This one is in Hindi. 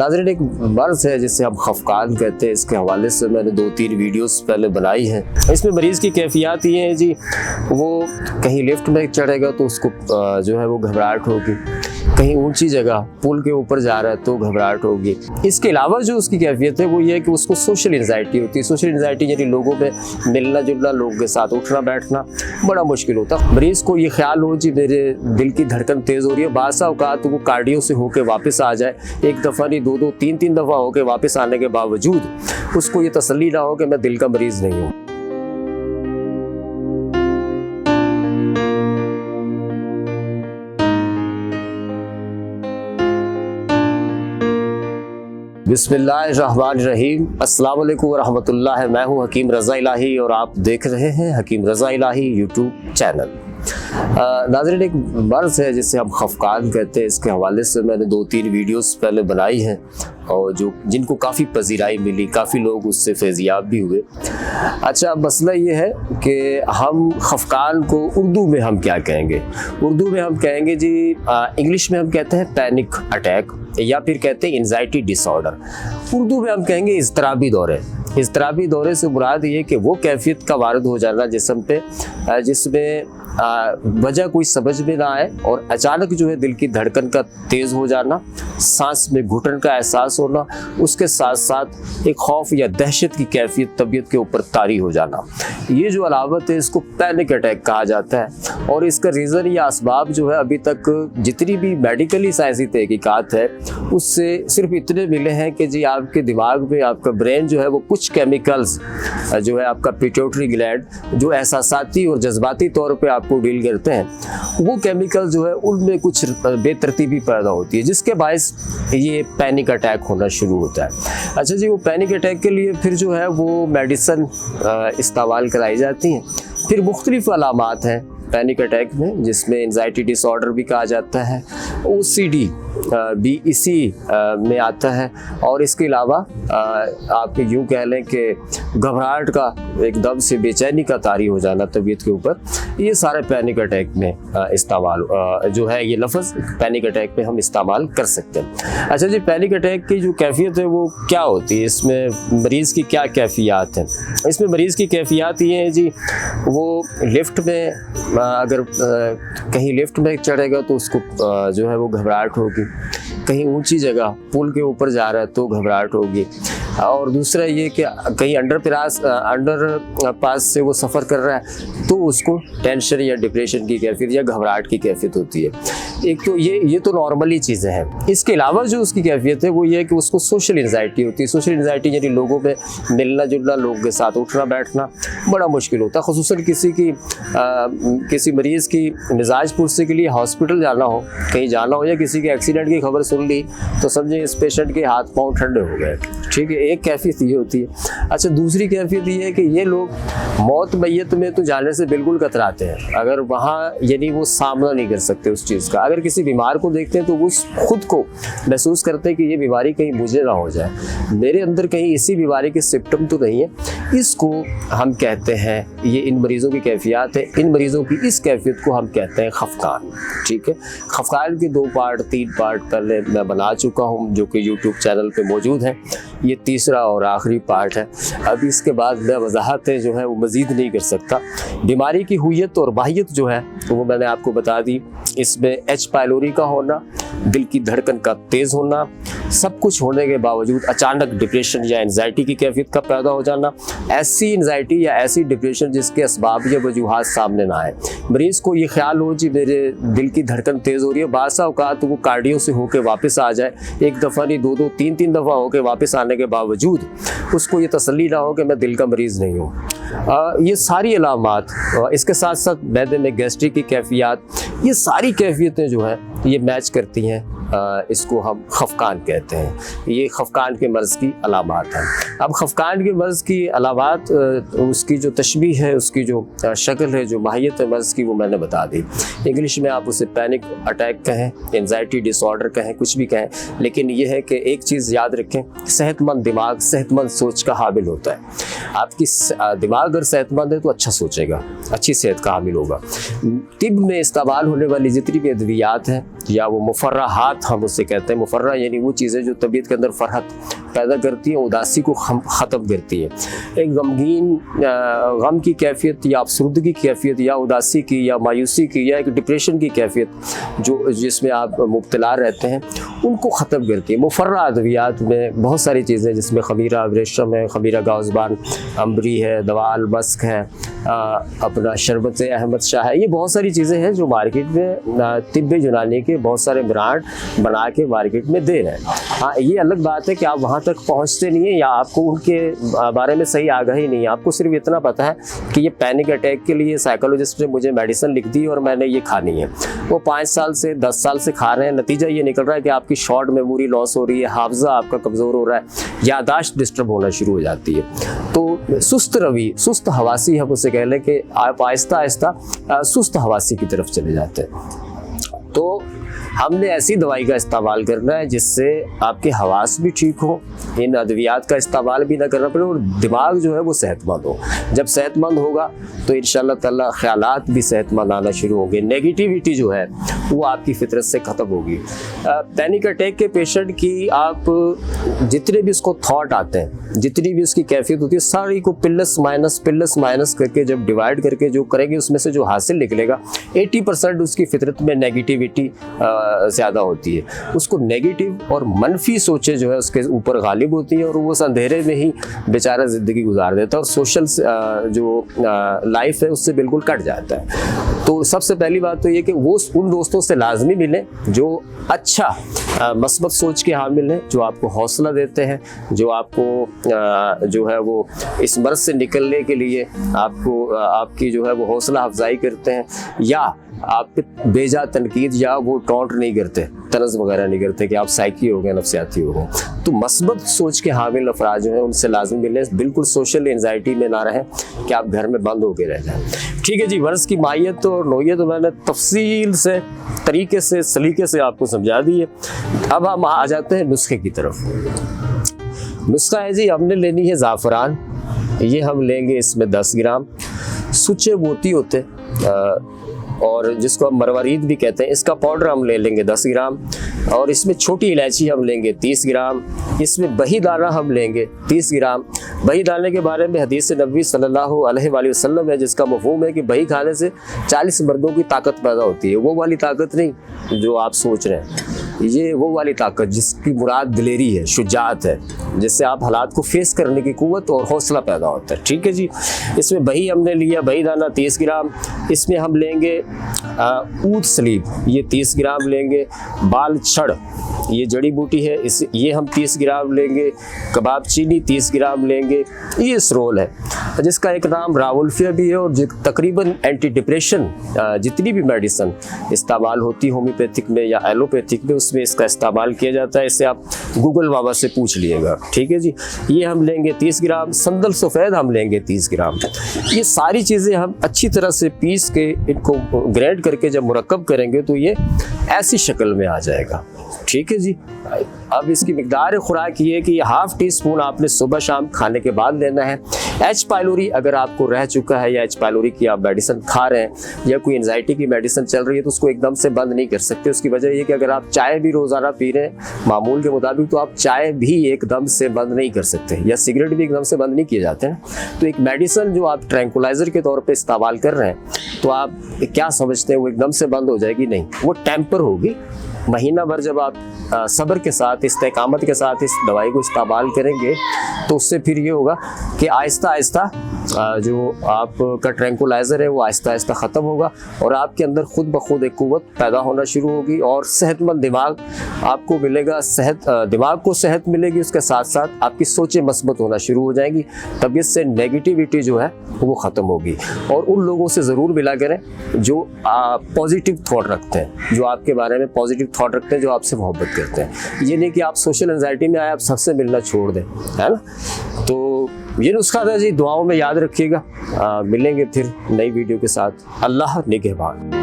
नाज़रीन, एक मर्ज़ है जिसे हम खफकान कहते हैं। इसके हवाले से मैंने 2-3 वीडियोस पहले बनाई हैं। इसमें मरीज़ की कैफियत ये है जी, वो कहीं लिफ्ट में चढ़ेगा तो उसको जो है वो घबराहट होगी, कहीं ऊंची जगह पुल के ऊपर जा रहा है तो घबराहट होगी। इसके अलावा जो उसकी कैफियत है वो ये है कि उसको सोशल एंजाइटी होती है। सोशल एंजाइटी यानी लोगों में मिलना जुलना, लोगों के साथ उठना बैठना बड़ा मुश्किल होता है। मरीज़ को ये ख्याल हो जी मेरे दिल की धड़कन तेज़ हो रही है, बासा औकात वो कार्डियो से होकर वापस आ जाए, एक दफ़ा नहीं 2-2 3-3 दफ़ा होकर वापस आने के बावजूद उसको ये तसल्ली ना हो कि मैं दिल का मरीज़ नहीं हूँ। बिस्मिल्लाहिर्रहमानिर्रहीम। अस्सलाम वालेकुम वरहमतुल्लाह। मैं हूँ हकीम रज़ा इलाही और आप देख रहे हैं हकीम रज़ा इलाही यूट्यूब चैनल। नाज़रीन, एक मर्ज़ है जिसे हम खफकान कहते हैं। इसके हवाले से मैंने 2-3 वीडियोस पहले बनाई हैं और जिनको काफ़ी पजीराई मिली, काफ़ी लोग उससे फैज़याब भी हुए। अच्छा, मसला ये है कि हम खफकान को उर्दू में हम क्या कहेंगे? उर्दू में हम कहेंगे जी, इंग्लिश में हम कहते हैं पैनिक अटैक या फिर कहते हैं एंजाइटी डिसऑर्डर। उर्दू में हम कहेंगे इज़्तिराबी दौरे। इज़्तिराबी दौरे से मुराद ये कि वो कैफियत का वारद हो जाना जिस्म पे जिसमें वजह कोई समझ में ना आए और अचानक जो है दिल की धड़कन का तेज़ हो जाना, सांस में घुटन का एहसास होना, उसके साथ साथ एक खौफ या दहशत की कैफियत तबीयत के ऊपर तारी हो जाना। ये जो अलामत है इसको पैनिक अटैक कहा जाता है। और इसका रीज़न या असबाब जो है अभी तक जितनी भी मेडिकली साइंसी तहकीकात है उससे सिर्फ इतने मिले हैं कि जी आपके दिमाग में आपका ब्रेन जो है वो कुछ केमिकल्स जो है आपका पिट्यूटरी ग्लैंड जो एहसासाती और जज्बाती तौर पे आपको डील करते हैं, वो केमिकल जो है उनमें कुछ बेतरतीबी पैदा होती है जिसके बायस ये पैनिक अटैक होना शुरू होता है। अच्छा जी, वो पैनिक अटैक के लिए फिर जो है वो मेडिसिन इस्तेमाल कराई जाती हैं। फिर मुख्तलिफ अलामात हैं पैनिक अटैक में जिसमें एंजाइटी डिसऑर्डर भी कहा जाता है, OCD भी इसी में आता है। और इसके अलावा आप यूँ कह लें कि घबराहट का एकदम से बेचैनी का तारी हो जाना तबीयत के ऊपर, ये सारे पैनिक अटैक में इस्तेमाल जो है ये लफ्ज़ पैनिक अटैक में हम इस्तेमाल कर सकते हैं। अच्छा जी, पैनिक अटैक की जो कैफियत है वो क्या होती है, इसमें मरीज़ की क्या कैफियत है? इसमें मरीज़ की कैफियत ये है जी, वो लिफ्ट में अगर कहीं लिफ्ट में चढ़ेगा तो उसको जो है वो घबराहट होगी, कहीं ऊंची जगह पुल के ऊपर जा रहा है तो घबराहट होगी। और दूसरा ये कि कहीं अंडर पास से वो सफ़र कर रहा है तो उसको टेंशन या डिप्रेशन की कैफियत या घबराहट की कैफियत होती है। एक तो ये तो नॉर्मली चीज़ें हैं। इसके अलावा जो उसकी कैफियत है वो ये है कि उसको सोशल एंजाइटी होती है। सोशल एंजाइटी यानी लोगों में मिलना जुलना, लोगों के साथ उठना बैठना बड़ा मुश्किल होता है। ख़ुसूसन किसी मरीज़ की मिजाज पुरसे के लिए हॉस्पिटल जाना हो, कहीं जाना हो या किसी के एक्सीडेंट की खबर सुन ली तो समझे इस पेशेंट के हाथ पाँव ठंडे हो गए। ठीक है, एक कैफियत ये होती है। अच्छा, दूसरी कैफियत ये है कि ये लोग मौत मैयत में तो जाने से बिल्कुल कतराते हैं। अगर वहाँ यानी वो सामना नहीं कर सकते उस चीज़ का। अगर किसी बीमार को देखते हैं तो वो खुद को महसूस करते हैं कि ये बीमारी कहीं मुझे ना हो जाए, मेरे अंदर कहीं इसी बीमारी के सिम्टम तो नहीं है। इसको हम कहते हैं, ये इन मरीज़ों की कैफियत है। इन मरीज़ों की इस कैफियत को हम कहते हैं खफकान। ठीक है, खफकान के 2 पार्ट 3 पार्ट पहले मैं बना चुका हूँ जो कि यूट्यूब चैनल पे मौजूद है। ये तीसरा और आखिरी पार्ट है। अभी इसके बाद मैं वजाहतें जो है वो मज़ीद नहीं कर सकता। बीमारी की हुयत और माहियत जो है वो मैंने आपको बता दी। इसमें H. पायलोरी का होना, दिल की धड़कन का तेज़ होना, सब कुछ होने के बावजूद अचानक डिप्रेशन या एंजाइटी की कैफियत का पैदा हो जाना, ऐसी एंजाइटी या ऐसी डिप्रेशन जिसके असबाब या वजूहात सामने ना आए। मरीज़ को ये ख्याल हो जी मेरे दिल की धड़कन तेज़ हो रही है, बासा औकात वो कार्डियो से होकर वापस आ जाए, एक दफ़ा नहीं 2-2 3-3 दफ़ा होकर वापस आने के बावजूद उसको ये तसल्ली ना हो कि मैं दिल का मरीज़ नहीं हूँ। ये सारी अलामात, इसके साथ साथ मैदे में गैस्ट्रिक की कैफियत, ये सारी कैफियतें जो हैं ये मैच करती हैं। इसको हम खफकान कहते हैं। ये खफकान के मर्ज़ की अलामात हैं। अब खफकान के मर्ज़ की अलामात, उसकी जो तशबीह है, उसकी जो शक्ल है, जो माहियत है मर्ज़ की, वो मैंने बता दी। इंग्लिश में आप उसे पैनिक अटैक कहें, एंजाइटी डिसऑर्डर कहें, कुछ भी कहें, लेकिन ये है कि एक चीज़ याद रखें, सेहतमंद दिमाग सेहतमंद सोच का हामिल होता है। आपकी दिमाग अगर सेहतमंद है तो अच्छा सोचेगा, अच्छी सेहत का हामिल होगा। तिब में इस्तेमाल होने वाली जितनी भी अद्वियात हैं या वो मुफर्रहात मुफर्रत हम उससे कहते हैं। मुफर्रा यानी वो चीज़ें जो तबीयत के अंदर फरहत पैदा करती हैं, उदासी को ख़त्म करती है। एक गमगीन गम की कैफियत या अफसरदगी की कैफियत या उदासी की या मायूसी की या एक डिप्रेशन की कैफियत जो जिसमें आप मुब्तला रहते हैं, उनको ख़त्म करती है। मुफर्रा अद्वियात में बहुत सारी चीज़ें, जिसमें खमीरा रेशम है, खमीरा गाउज़बान अम्बरी है, दवाल मस्क है, अपना शरबत अहमद शाह है। ये बहुत सारी चीज़ें हैं जो मार्केट में तिब्बे यूनानी के बहुत सारे ब्रांड बना के मार्केट में दे रहे हैं। हाँ, ये अलग बात है कि आप वहाँ तक पहुँचते नहीं हैं या आपको उनके बारे में सही आगाही नहीं है। आपको सिर्फ इतना पता है कि ये पैनिक अटैक के लिए साइकोलॉजिस्ट ने मुझे मेडिसिन लिख दी और मैंने ये खानी है। वो 5 साल से 10 साल से खा रहे हैं, नतीजा ये निकल रहा है कि आपकी शॉर्ट मेमोरी लॉस हो रही है, हाफजा आपका कमज़ोर हो रहा है, यादाश्त डिस्टर्ब होना शुरू हो जाती है। तो सुस्त रवि, सुस्त हवासी, हम उसे कह लें कि आप आहिस्ता आहिस्ता सुस्त हवासी की तरफ चले जाते हैं। तो हमने ऐसी दवाई का इस्तेमाल करना है जिससे आपके हवास भी ठीक हो, इन अद्वियात का इस्तेमाल भी ना करना पड़े और दिमाग जो है वो सेहतमंद हो। जब सेहतमंद होगा तो इंशाअल्लाह ताला ख्यालात भी सेहतमंद आना शुरू होंगे। नेगेटिविटी जो है वो आपकी फितरत से ख़त्म होगी। पैनिक अटैक के पेशेंट की आप जितने भी उसको थॉट आते हैं, जितनी भी उसकी कैफियत होती है, सारी को प्लस माइनस करके जब डिवाइड करके जो करेंगे, उसमें से जो हासिल निकलेगा 80% उसकी फितरत में नेगेटिविटी ज़्यादा होती है। उसको नेगेटिव और मनफी सोचें जो है उसके ऊपर गालिब होती है और वो उस अंधेरे में ही बेचारा ज़िंदगी गुजार देता है और सोशल जो लाइफ है उससे बिल्कुल कट जाता है। तो सबसे पहली बात तो ये कि वो उन दोस्तों से लाजमी मिलें जो अच्छा मस्बत सोच के हामिल हैं, जो आपको हौसला देते हैं, जो आपको जो है वो इस मर्ज़ से निकलने के लिए आपको आपकी जो है वो हौसला अफजाई करते हैं, या आप पे बेजा तनकीद या वो टॉन्ट नहीं करते, तनज़ वगैरह नहीं करते कि आप साइकी हो गए, नफ्सियाती हो गए। तो मस्बत सोच के हामिल अफराद जो हैं उनसे लाजमी मिलें। बिल्कुल सोशल एंजाइटी में ना रहें कि आप घर में बंद होकर रह जाएं। ठीक है जी, मर्ज़ की माहियत और नोयत तो मैंने तफसील से, तरीके से, सलीके से आपको समझा दी है। अब हम आ जाते हैं नुस्खे की तरफ। नुस्खा है जी, हमने लेनी है ज़ाफ़रान, ये हम लेंगे इसमें 10 ग्राम। सुचे मोती होते और जिसको हम मरवारीद भी कहते हैं, इसका पाउडर हम ले लेंगे 10 ग्राम। और इसमें छोटी इलायची हम लेंगे 30 ग्राम। इसमें बही दाना हम लेंगे 30 ग्राम। बही दाने के बारे में हदीस नबी सल्लल्लाहु अलैहि वसल्लम है, जिसका मफ़हूम है कि बही खाने से 40 मर्दों की ताकत पैदा होती है। वो वाली ताकत नहीं जो आप सोच रहे हैं, ये वो वाली ताकत जिसकी मुराद दिलेरी है, शुजात है, जिससे आप हालात को फेस करने की कुव्वत और हौसला पैदा होता है। ठीक है जी, इसमें बही हमने लिया, बही दाना 30 ग्राम। इसमें हम लेंगे ऊद सलीब, ये 30 ग्राम लेंगे। बाल छड़, ये जड़ी बूटी है, ये हम 30 ग्राम लेंगे। कबाब चीनी 30 ग्राम लेंगे। ये इसरोल है जिसका एक नाम रावुल्फिया भी है और तकरीबन एंटी डिप्रेशन जितनी भी मेडिसिन इस्तेमाल होती है होम्योपैथिक में या एलोपैथिक में, उसमें इसका इस्तेमाल किया जाता है। इसे आप गूगल बाबा से पूछ लीजिएगा। ठीक है जी, ये हम लेंगे 30 ग्राम। संदल सफ़ेद हम लेंगे 30 ग्राम। ये सारी चीज़ें हम अच्छी तरह से पीस के इनको ग्राइंड करके जब मुरक्कब करेंगे तो ये ऐसी शक्ल में आ जाएगा। ठीक है जी, अब इसकी मिकदार खुराक ये है कि 1/2 टीस्पून आपने सुबह शाम खाने के बाद लेना है। एच पाइलोरी अगर आपको रह चुका है या एच पाइलोरी की आप मेडिसिन खा रहे हैं या कोई एंजाइटी की मेडिसिन चल रही है तो उसको एकदम से बंद नहीं कर सकते। उसकी वजह ये कि अगर आप चाय भी रोज़ाना पी रहे हैं मामूल के मुताबिक, तो आप चाय भी एकदम से बंद नहीं कर सकते या सिगरेट भी एकदम से बंद नहीं किए जाते हैं। तो एक मेडिसिन जो आप ट्रैंकुलाइज़र के तौर पर इस्तेमाल कर रहे हैं तो आप क्या समझते हैं वो एकदम से बंद हो जाएगी? नहीं, वो टेम्पर होगी। महीना भर जब आप सब्र के साथ, इस्तेकामत के साथ इस दवाई को इस्तेमाल करेंगे तो उससे फिर ये होगा कि आहिस्ता आहिस्ता जो आपका ट्रैंकुलाइज़र है वो आहिस्ता आहिस्ता ख़त्म होगा और आपके अंदर खुद ब खुद एक कुव्वत पैदा होना शुरू होगी और सेहतमंद दिमाग आपको मिलेगा। दिमाग को सेहत मिलेगी, उसके साथ साथ आपकी सोचें मस्बत होना शुरू हो जाएंगी। तबीयत से नेगेटिविटी जो है वो ख़त्म होगी। और उन लोगों से ज़रूर मिला करें जो पॉजिटिव थॉट रखते हैं, जो आपके बारे में पॉजिटिव थॉट रखते हैं, जो आपसे मोहब्बत करते हैं। ये नहीं कि आप सोशल एंजाइटी में आए आप सबसे मिलना छोड़ दें, है ना। तो ये नुस्खा था जी, दुआओं में याद रखिएगा। मिलेंगे फिर नई वीडियो के साथ। अल्लाह निगहबान।